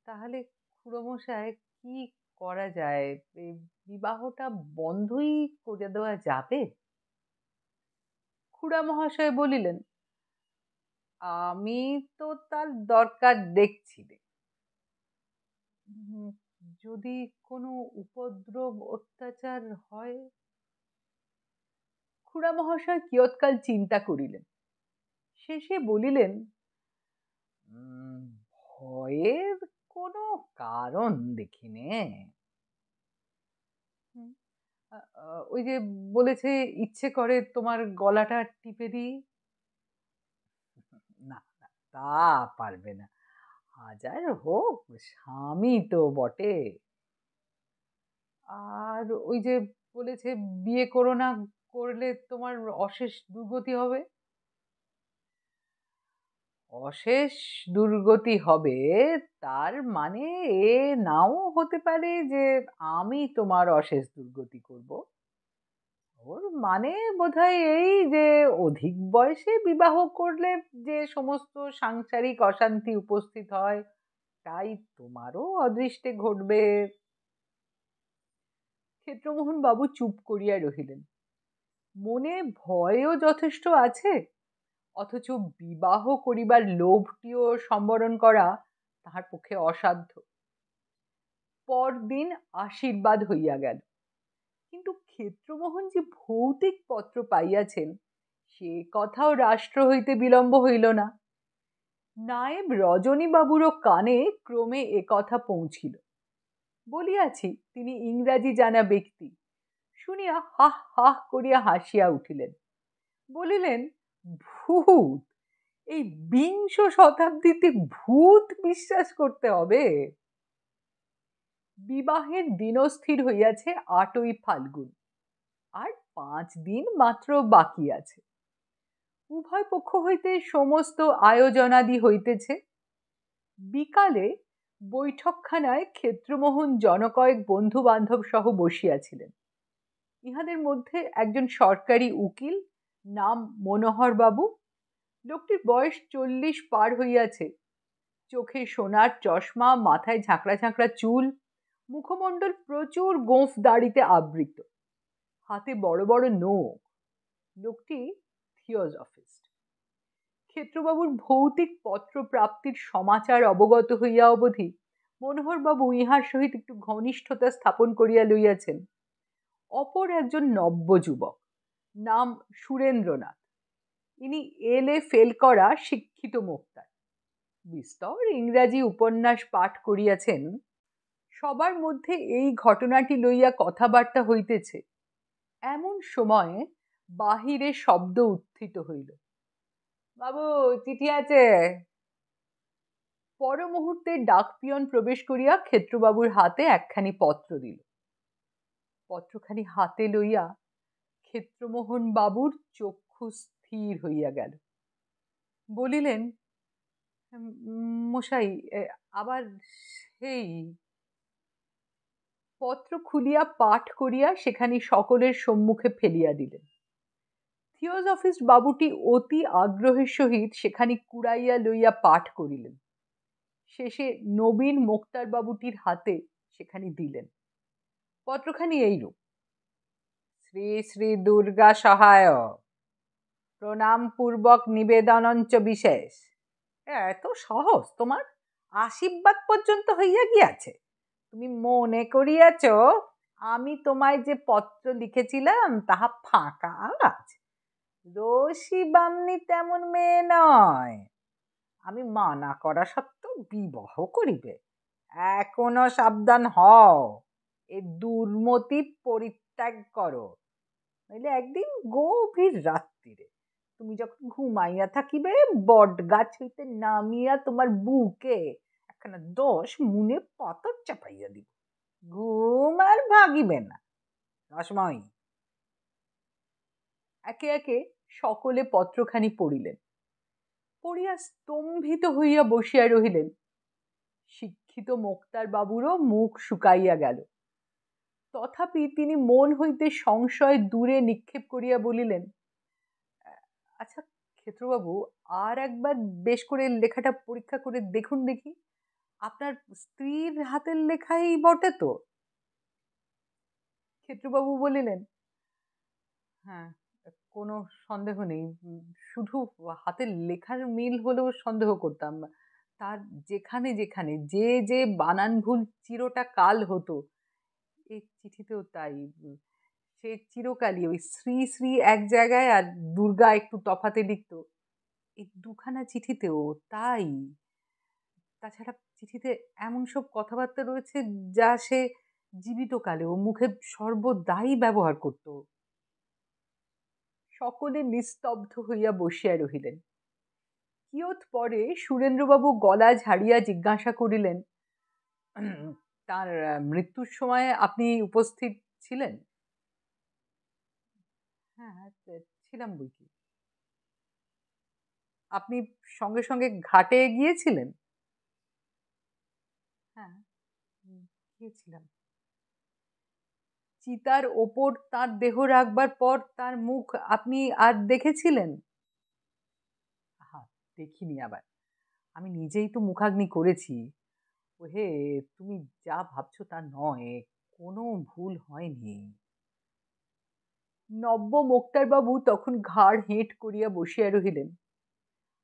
তাহলে খুড়োমশাই কি করা যায়? বিবাহটা বন্ধই করে দেওয়া যাবে? খুড়া মহাশয় বলিলেন, আমি তো তার দরকার দেখছি রে। যদি কোনো উপদ্রব অত্যাচার হয়? খুড়া মহাশয় কিয়ৎকাল চিন্তা করিলেন, শেষে বলিলেন, ভয়ের কোনো কারণ দেখি নে। ওই যে বলেছে ইচ্ছে করে তোমার গলাটা টিপে দিই। না না, তা পারবে না, হাজার হোক স্বামী তো বটে। আর ওই যে বলেছে বিয়ে করো না, করলে তোমার অশেষ দুর্গতি হবে। অশেষ দুর্গতি হবে তার মানে এ নাও হতে পারে যে আমি তোমার অশেষ দুর্গতি করব। ওর মানে বোধহয় এই যে অধিক বয়সে বিবাহ করলে যে সমস্ত সাংসারিক অশান্তি উপস্থিত হয়, তাই তোমারও অদৃষ্টে ঘটবে। ক্ষেত্রমোহন বাবু চুপ করিয়া রহিলেন। মনে ভয়ও যথেষ্ট আছে, অথচ বিবাহ করিবার লোভটিও সম্বরণ করা তাহার পক্ষে অসাধ্য। পরদিন আশীর্বাদ হইয়া গেল, কিন্তু ক্ষেত্রমোহন যে ভৌতিক পত্র পাইয়াছেন সে কথাও রাষ্ট্র হইতে বিলম্ব হইল না। নায়েব রজনীবাবুরও কানে ক্রমে এ কথা পৌঁছিল। বলিয়াছি তিনি ইংরাজি জানা ব্যক্তি। শুনিয়া হাহ হাহ করিয়া হাসিয়া উঠিলেন। বলিলেন, ভূত! এই বিংশ শতাব্দীতে ভূত বিশ্বাস করতে হবে? বিবাহের দিনও স্থির হইয়াছে 8ই ফাল্গুন, আর 5 দিন মাত্র বাকি আছে। উভয় পক্ষ হইতে সমস্ত আয়োজনাদি হইতেছে। বিকালে বৈঠকখানায় ক্ষেত্রমোহন জনকয়েক বন্ধু বান্ধব সহ বসিয়াছিলেন। ইহাদের মধ্যে একজন সরকারি উকিল, নাম মনোহর বাবু। লোকটির বয়স 40 পার হইয়াছে। চোখে সোনার চশমা, মাথায় ঝাঁকড়া ঝাঁকড়া চুল, মুখমণ্ডল প্রচুর গোঁফ দাড়িতে আবৃত, হাতে বড় বড় নখ। লোকটি থিওজফিস্ট। ক্ষেত্রবাবুর ভৌতিক পত্র প্রাপ্তির সমাচার অবগত হইয়া অবধি মনোহরবাবু ইহার সহিত একটু ঘনিষ্ঠতা স্থাপন করিয়া লইয়াছেন। অপর একজন নব্য যুবক, নাম সুরেন্দ্রনাথ। ইনি এলে ফেল করা শিক্ষিত মোক্তার, বিস্তর ইংরাজি উপন্যাস পাঠ করিয়াছেন। সবার মধ্যে এই ঘটনাটি লইয়া কথাবার্তা হইতেছে। এমন সময়ে বাহিরে শব্দ উত্থিত হইল, বাবু চিঠি আছে। পর মুহূর্তে ডাকপিয়ন প্রবেশ করিয়া ক্ষেত্রবাবুর হাতে একখানি পত্র দিল। পত্রখানি হাতে লইয়া ক্ষেত্রমোহন বাবুর চক্ষু স্থির হইয়া গেল। বলিলেন, মশাই, আবার সেই। পত্র খুলিয়া পাঠ করিয়া সেখানি সকলের সম্মুখে ফেলিয়া দিলেন। থিওজফিস্ট বাবুটি অতি আগ্রহের সহিত সেখানে কুড়াইয়া লইয়া পাঠ করিলেন। শেষে নবীন মোক্তার বাবুটির হাতে সেখানে দিলেন। পত্রখানি এইরূপ: শ্রী শ্রী দুর্গা সহায়, প্রণাম পূর্বক নিবেদনঞ্চ বিশেষ। এত সহজ তোমার, আশীর্বাদ পর্যন্ত হইয়া গিয়াছে। তুমি মনে করিয়াছ আমি তোমায় যে পত্র লিখেছিলাম তাহা ফাঁকা আছে? রসি বামনি তেমন মেয়ে নয়। আমি মানা করা সত্ত্বেও বিবাহ করিবে। এখনো সাবধান হও, এ দুর্মতি পরিত্যাগ করো, নইলে একদিন গভীর রাত্রিরে তুমি যখন ঘুমাইয়া থাকিবে, বট গাছ হইতে নামিয়া তোমার বুকে একখানা 10 মুনে পাথর চাপাইয়া দিব। ঘুম আর ভাগিবে না। রসময়ী। একে একে সকলে পত্রখানি পড়িলেন। পড়িয়া স্তম্ভিত হইয়া বসিয়া রহিলেন। শিক্ষিত মোক্তার বাবুরও মুখ শুকাইয়া গেল। তথাপি তিনি মন হইতে সংশয় দূরে নিক্ষেপ করিয়া বলিলেন, আচ্ছা ক্ষেত্রবাবু, আর একবার বেশ করে লেখাটা পরীক্ষা করে দেখুন দেখি, আপনার স্ত্রীর হাতের লেখাই বটে তো? ক্ষেত্রবাবু বলিলেন, হ্যাঁ, কোনো সন্দেহ নেই, শুধু হাতের লেখার মিল হলেও সন্দেহ করতাম। তার যেখানে যেখানে যে যে বানান ভুল চিরটা কাল হতো, এই চিঠিতেও তাই। সে চিরকালই ওই শ্রী শ্রী এক জায়গায় আর দুর্গা একটু তফাতে লিখত, এই দুখানা চিঠিতেও তাই। তাছাড়া চিঠিতে এমন সব কথাবার্তা রয়েছে যা সে জীবিত কালেও মুখে সর্বদাই ব্যবহার করত। সকলে নিস্তব্ধ হইয়া বসিয়া রহিলেন। কিয়ৎ পরে সুরেন্দ্রবাবু গলা ঝাড়িয়া জিজ্ঞাসা করিলেন, তার মৃত্যুর সময় আপনি উপস্থিত ছিলেন? হ্যাঁ, ছিলাম বইকি। আপনি সঙ্গে সঙ্গে ঘাটে গিয়েছিলেন? হ্যাঁ, গিয়েছিলাম। চিতার ওপর তার দেহ রাখবার পর তার মুখ আপনি আর দেখেছিলেন? হ্যাঁ, দেখিনি আবার, আমি নিজেই তো মুখাগ্নি করেছি। ওহে, তুমি যা ভাবছো তা নয়, কোনো ভুল হয়নি। নব্য মোক্তারবাবু তখন ঘাড় হেঁট করিয়া বসিয়া রহিলেন।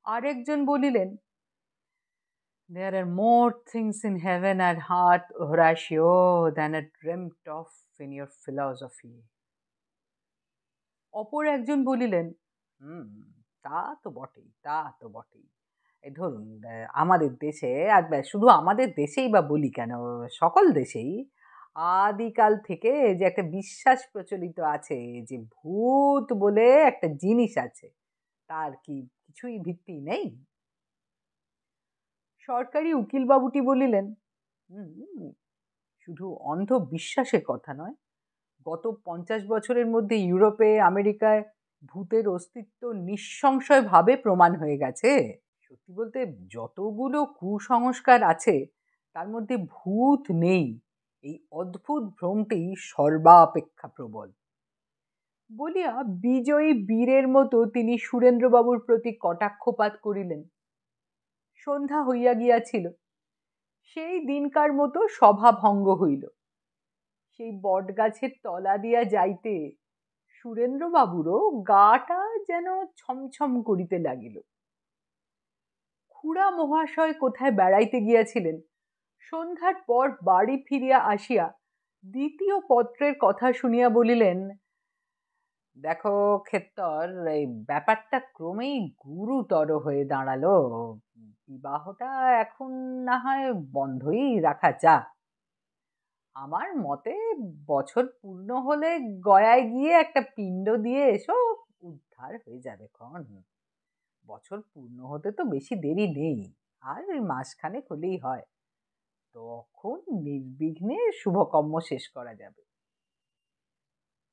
আরেকজন বলিলেন, There are more things in heaven and heart, Horatio, than are dreamt of in your philosophy. অপর একজন বলিলেন, তা তো বটেই, তা তো বটেই। এই ধরুন, আমাদের দেশে, শুধু আমাদের দেশেই বা বলি কেন, সকল দেশেই আদিকাল থেকে যে একটা বিশ্বাস প্রচলিত আছে যে ভূত বলে একটা জিনিস আছে, তার কি কিছুই ভিত্তি নেই? সরকারি উকিল বাবুটি বলিলেন, শুধু অন্ধ বিশ্বাসের কথা নয়, গত 50 বছরের মধ্যে ইউরোপে, আমেরিকায় ভূতের অস্তিত্ব নিঃসংশয়ভাবে প্রমাণ হয়ে গেছে। সত্যি বলতে যতগুলো কুসংস্কার আছে তার মধ্যে ভূত নেই, এই অদ্ভুত ভ্রমটি সর্বাপেক্ষা প্রবল। বলিয়া বিজয়ী বীরের মতো তিনি সুরেন্দ্রবাবুর প্রতি কটাক্ষপাত করিলেন। সন্ধ্যা হইয়া গিয়াছিল। সেই দিনকার মতো সভা ভঙ্গ হইল। সেই বটগাছের তলা দিয়া যাইতে সুরেন্দ্রবাবুরও গাটা যেন ছমছম করিতে লাগিল। খুড়া মহাশয় কোথায় বেড়াইতে গিয়াছিলেন, সন্ধ্যার পর বাড়ি ফিরিয়া আসিয়া দ্বিতীয় পত্রের কথা শুনিয়া বলিলেন, দেখো ক্ষেত্তর, এই ব্যাপারটা ক্রমেই গুরুতর হয়ে দাঁড়ালো। বিবাহটা এখন না হয় বন্ধই রাখা যাক। আমার মতে বছর পূর্ণ হলে গয়ায় গিয়ে একটা পিণ্ড দিয়ে এসো, উদ্ধার হয়ে যাবে ক্ষণ। বছর পূর্ণ হতে তো বেশি দেরি নেই, আর ওই মাসখানেক হলেই হয়, তখন নির্বিঘ্নে শুভকর্ম শেষ করা যাবে।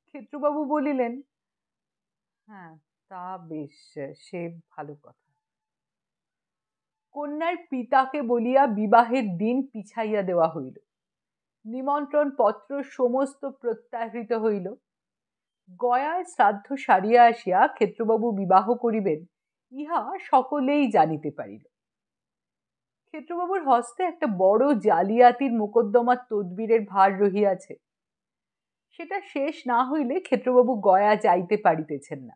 ক্ষেত্রবাবু বলিলেন, হ্যাঁ, তা বেশ, সে ভালো কথা। কন্যার পিতাকে বলিয়া বিবাহের দিন পিছাইয়া দেওয়া হইল। নিমন্ত্রণ পত্র সমস্ত প্রত্যাহৃত হইল। গয়ায় শ্রাদ্ধ সারিয়া আসিয়া ক্ষেত্রবাবু বিবাহ করিবেন ইহা সকলেই জানিতে পারিল। ক্ষেত্রবাবুর হস্তে একটা বড় জালিয়াতির মোকদ্দমার তদবিরের ভার রহিয়াছে। সেটা শেষ না হইলে ক্ষেত্রবাবু গয়া যাইতে পারিতেছেন না।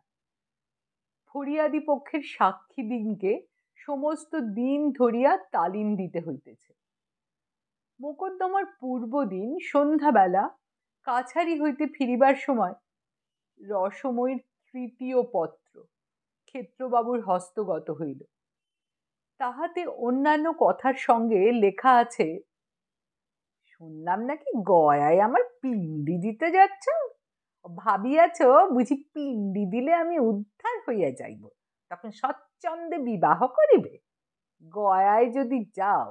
ফরিয়াদি পক্ষের সাক্ষী দিনকে সমস্ত দিন ধরিয়া তালিম দিতে হইতেছে। মোকদ্দমার পূর্বদিন সন্ধ্যাবেলা কাছারি হইতে ফিরিবার সময় রসময়ীর তৃতীয় পত্র ক্ষেত্রবাবুর হস্তগত হইল। তাহাতে অন্যান্য কথার সঙ্গে লেখা আছে, শুনলাম নাকি গয়ায় আমার পিণ্ডি দিতে যাচ্ছ, ভাবিয়াছ বুঝি পিণ্ডি দিলে আমি উদ্ধার হইয়া যাইব, তখন স্বচ্ছন্দে বিবাহ করিবে। গয়ায় যদি যাও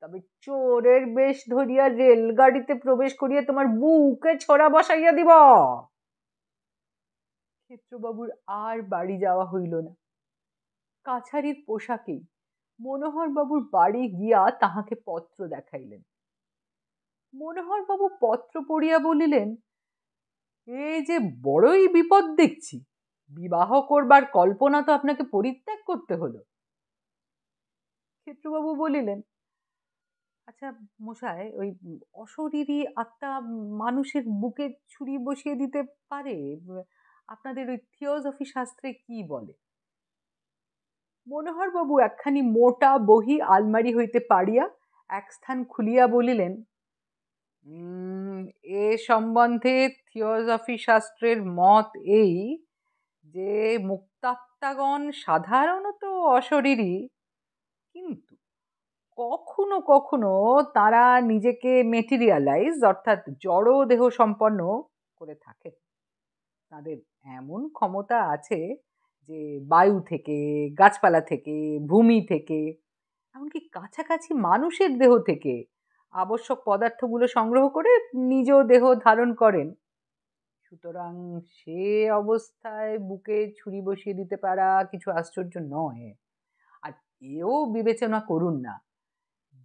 তবে চোরের বেশ ধরিয়া রেলগাড়িতে প্রবেশ করিয়া তোমার বুকে ছোড়া বসাইয়া দিব। ক্ষেত্রবাবুর আর বাড়ি যাওয়া হইল না। কাছারির পোশাকেই মনোহরবাবুর বাড়ি গিয়া তাহাকে পত্র দেখাইলেন। মনোহরবাবু পত্র পড়িয়া বলিলেন, এই যে বড়ই বিপদ দেখছি, বিবাহ করবার কল্পনা তো আপনাকে পরিত্যাগ করতে হলো। ক্ষেত্রবাবু বলিলেন, আচ্ছা মশাই, ওই অশরীরী আত্মা মানুষের বুকে ছুরি বসিয়ে দিতে পারে? আপনাদের ওই থিওজফি শাস্ত্রে কি বলে? মনোহরবাবু একখানি মোটা বহি আলমারি হইতে পাড়িয়া এক স্থান খুলিয়া বলিলেন, এ সম্বন্ধে থিওজফি শাস্ত্রের মত এই যে মুক্তাত্মাগণ সাধারণত অশরীরী, কিন্তু কখনো কখনো তারা নিজেকে মেটেরিয়ালাইজ অর্থাৎ জড় দেহ সম্পন্ন করে থাকে। তাদের এমন ক্ষমতা আছে যে বায়ু থেকে, গাছপালা থেকে, ভূমি থেকে, এমনকি কাছাকাছি মানুষের দেহ থেকে আবশ্যক পদার্থগুলো সংগ্রহ করে নিজ দেহ ধারণ করেন। সুতরাং সে অবস্থায় বুকে ছুরি বসিয়ে দিতে পারা কিছু আশ্চর্য নয়। আর এও বিবেচনা করুন না,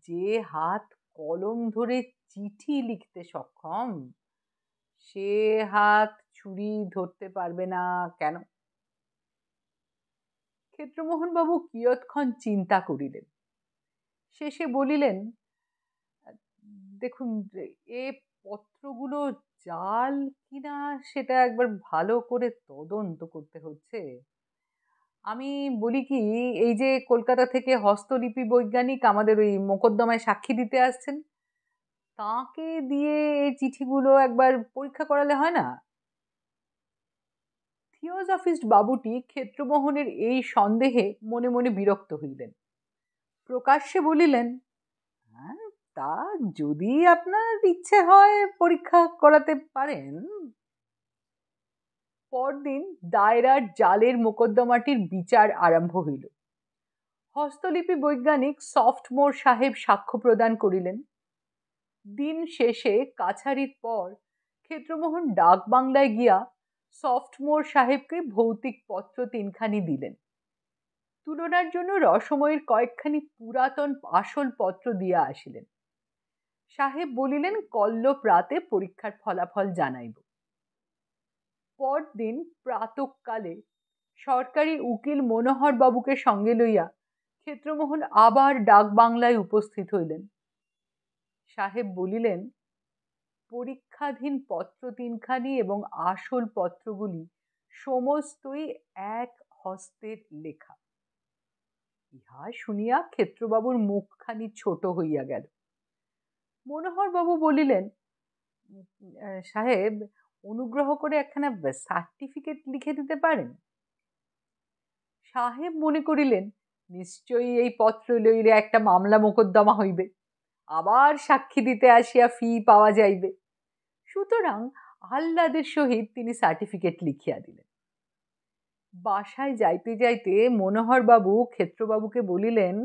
যে হাত কলম ধরে চিঠি লিখতে সক্ষম সে হাত ছুরি ধরতে পারবে না কেন? ক্ষেত্রমোহন বাবু কিয়ৎক্ষণ চিন্তা করিলেন, শেষে বলিলেন, দেখুন এ পত্রগুলো জাল কিনা সেটা একবার ভালো করে তদন্ত করতে হচ্ছে। আমি বলি কি, এই যে কলকাতা থেকে হস্তলিপি বৈজ্ঞানিক আমাদের ওই মোকদ্দমায় সাক্ষী দিতে আসছেন, তাকে দিয়ে এই চিঠিগুলো একবার পরীক্ষা করালে হয় না? থিওজফিস্ট বাবুটি ক্ষেত্রমোহনের এই সন্দেহে মনে মনে বিরক্ত হইলেন। প্রকাশ্যে বলিলেন, হ্যাঁ, তা যদি আপনার ইচ্ছে হয় পরীক্ষা করাতে পারেন। পরদিন দায়রার জালের মোকদ্দমাটির বিচার আরম্ভ হইল। হস্তলিপি বৈজ্ঞানিক সফটমোর সাহেব সাক্ষ্য প্রদান করিলেন। দিন শেষে কাছারির পর ক্ষেত্রমোহন ডাক বাংলায় গিয়া সফটমোর সাহেবকে ভৌতিক পত্র তিনখানি দিলেন। তুলনার জন্য রসময়ের কয়েকখানি পুরাতন আসল পত্র দিয়া আসিলেন। সাহেব বলিলেন, কল্লপ রাতে পরীক্ষার ফলাফল জানাইব। পরদিন প্রাতঃকালে সরকারি উকিল মনোহর বাবুকে সঙ্গে লইয়া ক্ষেত্রমোহন আবার ডাক বাংলায় উপস্থিত হইলেন। সাহেব বলিলেন, পরীক্ষাধীন পত্র তিনখানি এবং আসল পত্রগুলি সমস্তই এক হস্তের লেখা। ইহা শুনিয়া ক্ষেত্রবাবুর মুখখানি ছোট হইয়া গেল। মনোহর বাবু বলিলেন, সাহেব অনুগ্রহ করে একখানা সার্টিফিকেট লিখে দিতে পারেন? সাহেব মনে করিলেন নিশ্চয়ই এই পত্র লইলে একটা মামলা মোকদ্দমা হইবে, আবার সাক্ষী দিতে আসিয়া ফি পাওয়া যাইবে। সুতরাং আহ্লাদের সহিত তিনি সার্টিফিকেট লিখিয়া দিলেন। বাসায় যাইতে যাইতে মনোহর বাবু ক্ষেত্রবাবুকে বলিলেন,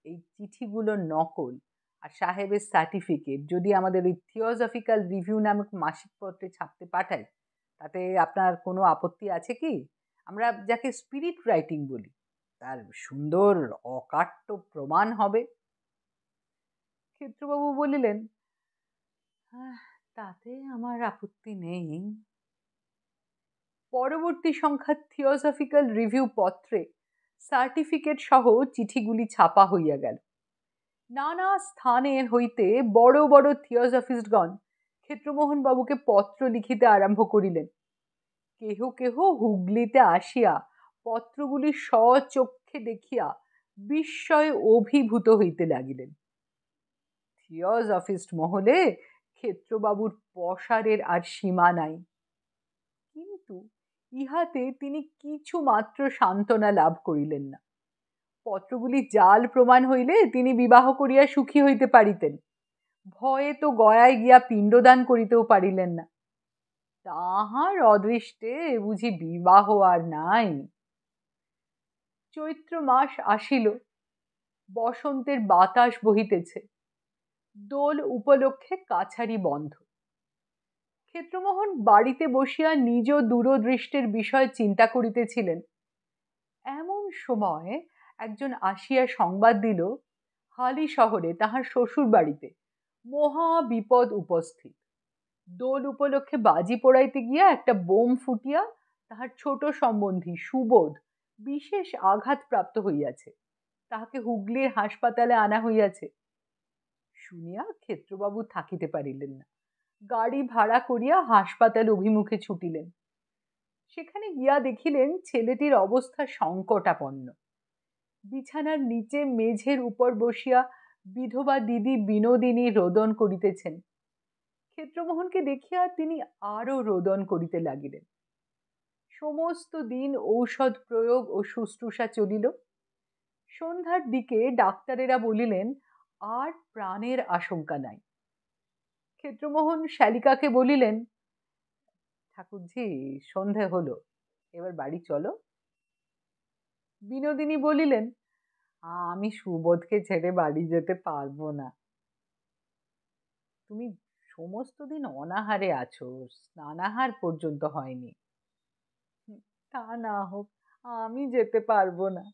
এই চিঠিগুলো নকল আর সাহেবের সার্টিফিকেট যদি আমাদের ওই থিওজফিক্যাল রিভিউ নামক মাসিক পত্রে ছাপতে পাঠাই, তাতে আপনার কোনো আপত্তি আছে কি? আমরা যাকে স্পিরিট রাইটিং বলি, তার সুন্দর অকাট্য প্রমাণ হবে। ক্ষেত্রবাবু বলিলেন, তাতে আমার আপত্তি নেই। পরবর্তী সংখ্যার থিওসফিক্যাল রিভিউ পত্রে সার্টিফিকেট সহ চিঠিগুলি ছাপা হইয়া গেল। নানা স্থানের হইতে বড় বড় থিওসফিস্টগণ ক্ষেত্রমোহন বাবুকে পত্র লিখিতে আরম্ভ করিলেন। কেহ কেহ হুগলিতে আসিয়া পত্রগুলি স্বচক্ষে দেখিয়া বিস্ময়ে অভিভূত হইতে লাগিলেন। থিওসফিস্ট মহলে ক্ষেত্রবাবুর প্রসারের আর সীমা নাই, কিন্তু ইহাতে তিনি কিছু মাত্র সান্ত্বনা লাভ করিলেন না। পত্রগুলি জাল প্রমাণ হইলে তিনি বিবাহ করিয়া সুখী হইতে পারিতেন, ভয়ে তো গয়ায় গিয়া পিণ্ডদান করিতেও পারিলেন না। তাহার অদৃষ্টে বুঝি বিবাহ আর নাই। চৈত্র মাস আসিল, বসন্তের বাতাস বহিতেছে, দোল উপলক্ষে কাছারি বন্ধ। ক্ষেত্রমোহন বাড়িতে বসিয়া নিজ দূরদৃষ্টির বিষয় চিন্তা করিতেছিলেন। এমন সময় একজন আসিয়া সংবাদ দিল, হালি শহরে তাহার শ্বশুর বাড়িতে মহা বিপদ উপস্থিত। দোল উপলক্ষে বাজি পোড়াইতে গিয়া একটা বোম ফুটিয়া তাহার ছোট সম্বন্ধী সুবোধ বিশেষ আঘাতপ্রাপ্ত হইয়াছে, তাহাকে হুগলির হাসপাতালে আনা হইয়াছে। শুনিয়া ক্ষেত্রবাবু থাকিতে পারিলেন না, গাড়ি ভাড়া করিয়া হাসপাতাল অভিমুখে ছুটিলেন। সেখানে গিয়া দেখিলেন ছেলেটির অবস্থা সংকটাপন্ন। বিছানার নিচে মেঝের উপর বসিয়া বিধবা দিদি বিনোদিনী রোদন করিতেছেন। ক্ষেত্রমোহনকে দেখিয়া তিনি আরো রোদন করিতে লাগিলেন। সমস্ত দিন ঔষধ প্রয়োগ ও শুশ্রূষা চলিল। সন্ধ্যার দিকে ডাক্তারেরা বলিলেন আর প্রাণের আশঙ্কা নাই। ক্ষেত্রমোহন শালিকাকে বলিলেন, ঠাকুরজি সন্ধে হলো, এবার বাড়ি চলো। বিনোদিনী বলিলেন, আমি সুবোধকে ছেড়ে বাড়ি যেতে পারবো না। তুমি সমস্ত দিন অনাহারে আছো, স্নানাহার পর্যন্ত হয়নি। তা না হোক, আমি যেতে পারবো না।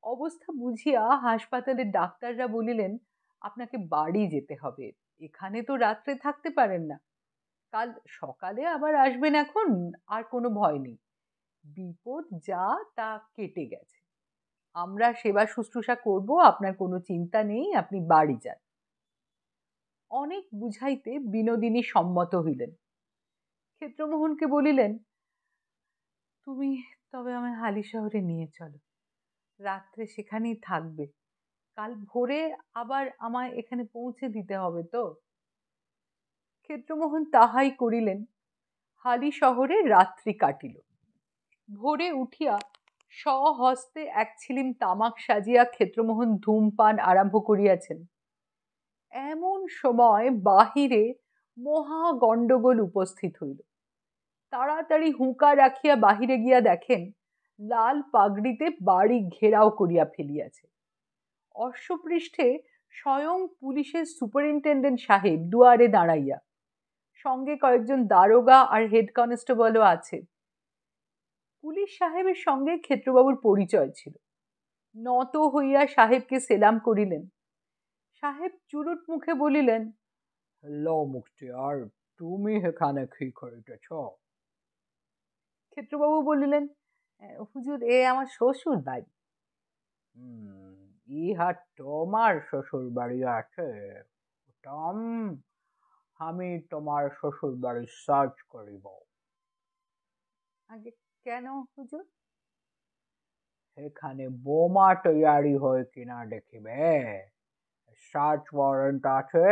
অবস্থা বুঝিয়া হাসপাতালের ডাক্তাররা বলিলেন, আপনাকে বাড়ি যেতে হবে, এখানে তো রাত্রে থাকতে পারেন না, কাল সকালে আবার আসবেন, এখন আর কোনো ভয় নেই, বিপদ যা তা কেটে গেছে, আমরা সেবা শুশ্রূষা করব, আপনার কোনো চিন্তা নেই, আপনি বাড়ি যান। অনেক বুঝাইতে বিনোদিনী সম্মত হইলেন। ক্ষেত্রমোহনকে বলিলেন, তুমি তবে আমায় হালি শহরে নিয়ে চলো, রাত্রে সেখানেই থাকবে, কাল ভোরে আবার আমায় এখানে পৌঁছে দিতে হবে তো। ক্ষেত্রমোহন তাহাই করিলেন। হালি শহরে রাত্রি কাটিল। ভোরে উঠিয়া স্বহস্তে এক ছিলিম তামাক সাজিয়া ক্ষেত্রমোহন ধূমপান আরম্ভ করিয়াছেন। এমন সময় বাহিরে মহা গণ্ডগোল উপস্থিত হইল। তাড়াতাড়ি হুঁকা রাখিয়া বাহিরে গিয়া দেখেন লাল পাগড়িতে বাড়ি ঘেরাও করিয়া ফেলিয়াছে। অশ্বপৃষ্ঠে স্বয়ং পুলিশের সুপারিনটেন্ডেন্ট সাহেব দুয়ারে দাঁড়াইয়া, সঙ্গে কয়েকজন দারোগা আর হেড কনস্টেবলও আছে। পুলিশ সাহেবের সঙ্গে ক্ষেত্রবাবুর পরিচয় ছিল। নত হইয়া সাহেবকে সেলাম করিলেন। সাহেব চুরুট মুখে বলিলেন, লো মুখতিয়ার, তুমি এখানে কি করিতেছ? ক্ষেত্রবাবু বলিলেন, হুজুর, এ আমার শ্বশুর বাড়ি। ইহা তোমার শ্বশুর বাড়ি আছে? আমি তোমার শ্বশুর বাড়ি সার্চ করিব। আগে কেন হুজুর? এখানে বোমা তৈয়ারি হয় কিনা দেখিবে, সার্চ ওয়ারেন্ট আছে।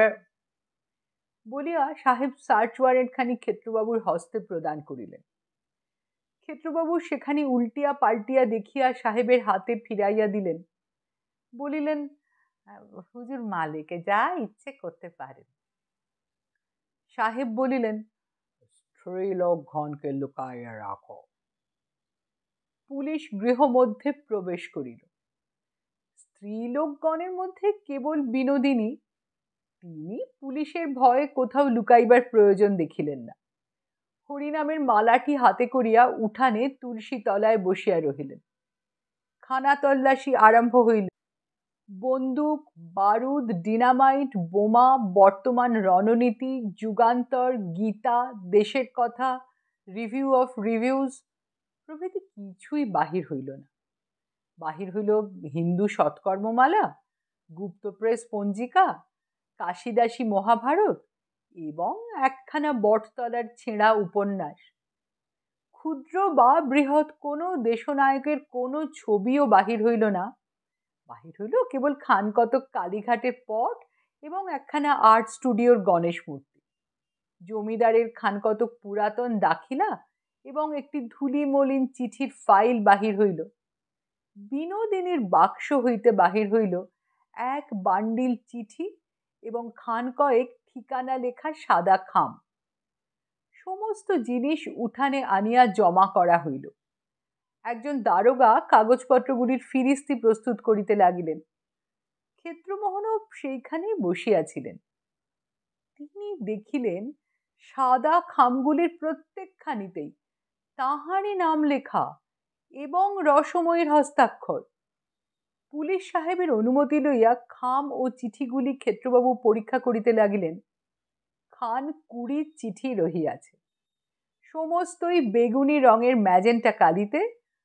বলিয়া সাহেব সার্চ ওয়ারেন্ট খানি ক্ষেত্রবাবুর হস্তে প্রদান করিলেন। ক্ষেত্রবাবু সেখানে উল্টিয়া পাল্টিয়া দেখিয়া সাহেবের হাতে ফিরাইয়া দিলেন। বলিলেন, হুজুর মালিকে যা ইচ্ছে করতে পারেন। সাহেব বলিলেন, স্ত্রী লোকগণকে লুকাইয়া রাখো। পুলিশ গৃহ মধ্যে প্রবেশ করিল। স্ত্রীলোকগণের মধ্যে কেবল বিনোদিনী, তিনি পুলিশের ভয়ে কোথাও লুকাইবার প্রয়োজন দেখিলেন না। হরিনামের মালাটি হাতে করিয়া উঠানে তুলসী তলায় বসিয়া রহিলেন। খানা তল্লাশি আরম্ভ হইল। বন্দুক, বারুদ, ডিনামাইট, বোমা, বর্তমান রণনীতি, যুগান্তর, গীতা, দেশের কথা, রিভিউ অফ রিভিউজ প্রভৃতি কিছুই বাহির হইল না। বাহির হইল হিন্দু সৎকর্মমালা, গুপ্তপ্রেস পঞ্জিকা, কাশিদাসী মহাভারত এবং একখানা বটতলার ছেঁড়া উপন্যাস। ক্ষুদ্র বা বৃহৎ কোনো দেশনায়কের কোনো ছবিও বাহির হইল না। বাহির হইল কেবল খানকতক কালীঘাটের পট এবং একখানা আর্ট স্টুডিওর গণেশ মূর্তি, জমিদারের খানকতক পুরাতন দাখিলা এবং একটি ধুলি মলিন চিঠির ফাইল বাহির হইল। বিনোদিনীর বাক্স হইতে বাহির হইল এক বান্ডিল চিঠি এবং খান কয়েক ঠিকানা লেখা সাদা খাম। সমস্ত জিনিস উঠানে আনিয়া জমা করা হইল। একজন দারোগা কাগজপত্রগুলির ফিরিস্তি প্রস্তুত করিতে লাগিলেন। ক্ষেত্রমোহনও সেইখানেই বসিয়াছিলেন। তিনি দেখিলেন সাদা খামগুলির প্রত্যেকখানিতেই তাহারই নাম লেখা এবং রসময়ীর হস্তাক্ষর। পুলিশ সাহেবের অনুমতি লইয়া খাম ও চিঠিগুলি ক্ষেত্রবাবু পরীক্ষা করিতে লাগিলেন। খান 20 চিঠি রহিয়াছে, সমস্তই বেগুনি রঙের ম্যাজেন্টা কালিতে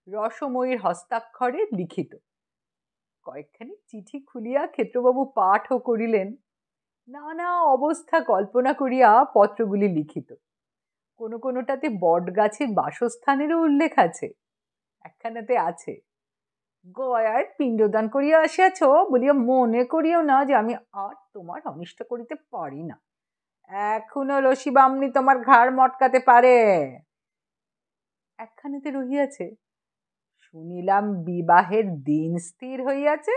রসময়ীর হস্তাক্ষরে লিখিত। কয়েকখানি চিঠি খুলিয়া ক্ষেত্রবাবু পাঠও করিলেন। নানা অবস্থা কল্পনা করিয়া পত্রগুলি লিখিত। কোনো কোনোটাতে বট গাছের বাসস্থানেরও উল্লেখ আছে। একখানাতে আছে, গয়ায় পিণ্ডদান করিয়া আসিয়াছ বলিয়া মনে করিও না যে আমি আর তোমার অনিষ্ট করিতে পারি না। এখনো রশি বামনি তোমার ঘাড় মটকাতে পারে। একখানেতে রহিয়াছে, শুনিলাম বিবাহের দিন স্থির হইয়াছে,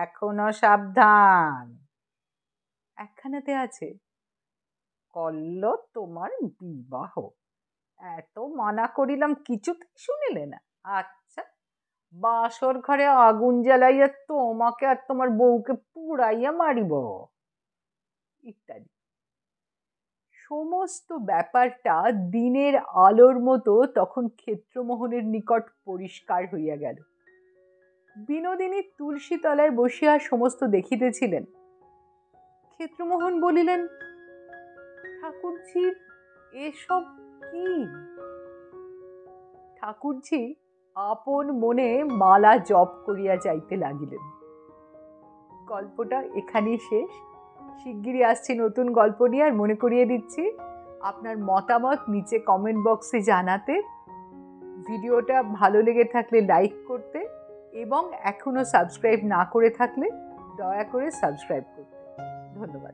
এখনো সাবধান। একখানাতে আছে, কল্ল তোমার বিবাহ, এত মানা করিলাম কিছুতেই শুনিলে না। আচ্ছা, বাসর ঘরে আগুন জ্বালাইয়া তোমাকে আর তোমার বউকে পুড়াইয়া মারিব, ইত্যাদি। সমস্ত ব্যাপারটা দিনের আলোর মতো তখন ক্ষেত্রমোহনের নিকট পরিষ্কার হইয়া গেল। বিনোদিনী তুলসী তলায় বসিয়া সমস্ত দেখিতেছিলেন। ক্ষেত্রমোহন বলিলেন, ঠাকুরজি এসব কি? ঠাকুরজি আপন মনে মালা জপ করিয়া যাইতে লাগিলেন। গল্পটা এখানেই শেষ। শিগগিরই আসছি নতুন গল্প নিয়ে। আর মনে করিয়ে দিচ্ছি, আপনার মতামত নিচে কমেন্ট বক্সে জানাতে, ভিডিওটা ভালো লেগে থাকলে লাইক করতে এবং এখনো সাবস্ক্রাইব না করে থাকলে দয়া করে সাবস্ক্রাইব করতে। ধন্যবাদ।